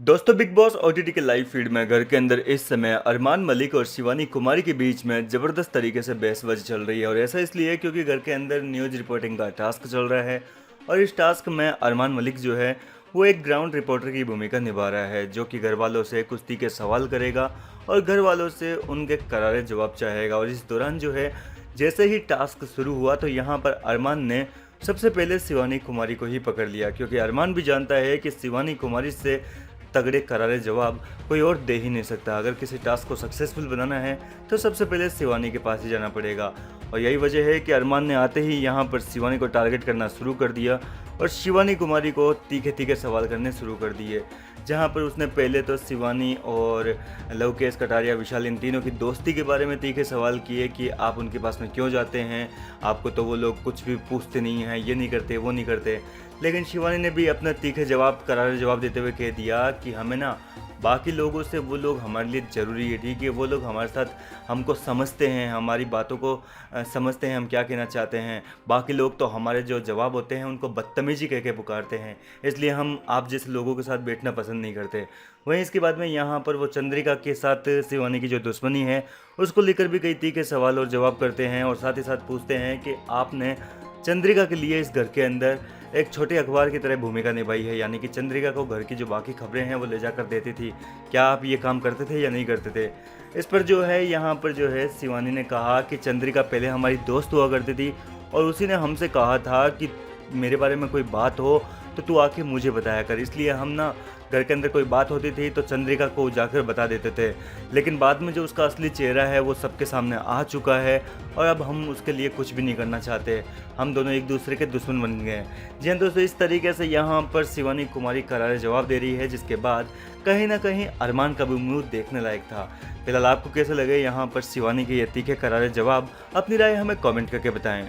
दोस्तों, big boss OTT के live feed में घर के अंदर इस समय अरमान मलिक और शिवानी कुमारी के बीच में ज़बरदस्त तरीके से बहसबाजी चल रही है। और ऐसा इसलिए क्योंकि घर के अंदर न्यूज़ रिपोर्टिंग का टास्क चल रहा है। और इस टास्क में अरमान मलिक जो है वो एक ग्राउंड रिपोर्टर की भूमिका निभा रहा है, जो कि घर वालों से कुश्ती के सवाल करेगा और घर वालों से उनके करारे जवाब चाहेगा। और इस दौरान जो है, जैसे ही टास्क शुरू हुआ तो यहाँ पर अरमान ने सबसे पहले शिवानी कुमारी को ही पकड़ लिया, क्योंकि अरमान भी जानता है कि शिवानी कुमारी से तगड़े करारे जवाब कोई और दे ही नहीं सकता। अगर किसी टास्क को सक्सेसफुल बनाना है तो सबसे पहले शिवानी के पास ही जाना पड़ेगा। और यही वजह है कि अरमान ने आते ही यहाँ पर शिवानी को टारगेट करना शुरू कर दिया और शिवानी कुमारी को तीखे तीखे सवाल करने शुरू कर दिए। जहाँ पर उसने पहले तो शिवानी और लवकेश कटारिया, विशाल, इन तीनों की दोस्ती के बारे में तीखे सवाल किए कि आप उनके पास में क्यों जाते हैं, आपको तो वो लोग कुछ भी पूछते नहीं हैं, ये नहीं करते, वो नहीं करते। लेकिन शिवानी ने भी अपना तीखे जवाब, करारे जवाब देते हुए कह दिया कि हमें ना बाकी लोगों से, वो लोग हमारे लिए ज़रूरी है, ठीक है, वो लोग हमारे साथ हमको समझते हैं, हमारी बातों को समझते हैं हम क्या कहना चाहते हैं। बाकी लोग तो हमारे जो जवाब होते हैं उनको बदतमीजी कह के पुकारते हैं, इसलिए हम आप जैसे लोगों के साथ बैठना पसंद नहीं करते। वहीं इसके बाद में यहाँ पर वो चंद्रिका के साथ शिवानी की जो दुश्मनी है उसको लेकर भी कई तीखे सवाल और जवाब करते हैं। और साथ ही साथ पूछते हैं कि आपने चंद्रिका के लिए इस घर के अंदर एक छोटे अखबार की तरह भूमिका निभाई है, यानी कि चंद्रिका को घर की जो बाकी खबरें हैं वो ले जाकर देती थी। क्या आप ये काम करते थे या नहीं करते थे? इस पर जो है, यहाँ पर जो है, शिवानी ने कहा कि चंद्रिका पहले हमारी दोस्त हुआ करती थी और उसी ने हमसे कहा था कि मेरे बारे में कोई बात हो तो तू आके मुझे बताया कर। इसलिए हम ना घर के अंदर कोई बात होती थी तो चंद्रिका को जाकर बता देते थे। लेकिन बाद में जो उसका असली चेहरा है वो सबके सामने आ चुका है और अब हम उसके लिए कुछ भी नहीं करना चाहते। हम दोनों एक दूसरे के दुश्मन बन गए हैं। जी हाँ दोस्तों, इस तरीके से यहाँ पर शिवानी कुमारी करारे जवाब दे रही है, जिसके बाद कहीं ना कहीं अरमान का भी मुँह देखने लायक था। फिलहाल आपको कैसे लगे यहाँ पर शिवानी के ये तीखे करारे जवाब? अपनी राय हमें कॉमेंट करके बताएं।